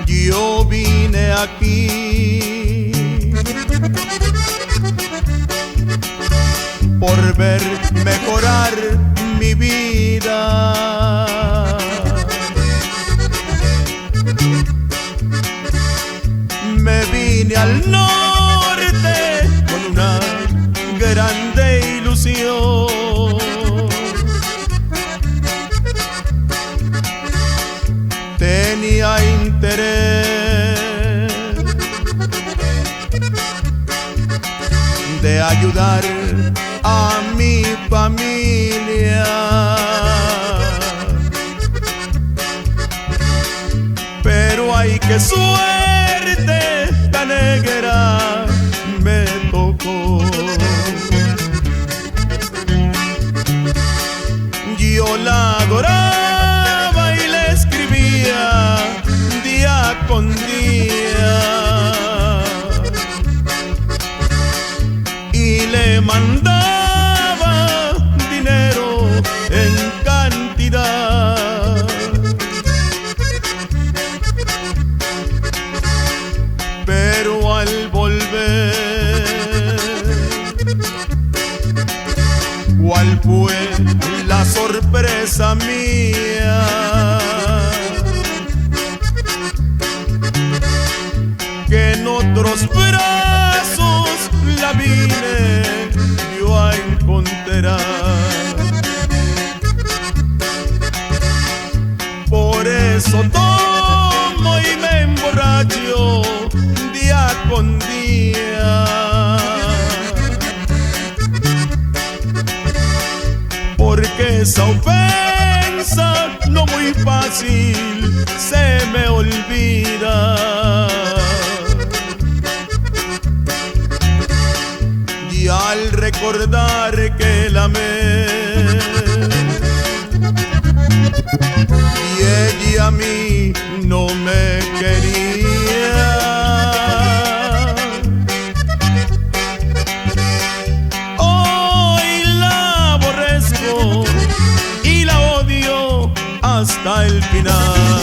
Yo vine aquí por ver mejorar mi vida. Me vine al norte con una grande ilusión. Tenía interés de ayudar a mi familia, pero ay, qué suerte tan negra me tocó. Yo la adoraba y le escribía día con día, y le mandaba dinero en cantidad. Pero al volver, ¿cuál fue la sorpresa mía? Que en otros brazos la vine yo a encontrar. Por eso tomo y me emborracho día con día, porque esa ofensa no muy fácil se me olvida. Y al recordar que la amé y ella a mí no me quería, hoy la aborrezco y la odio hasta el final.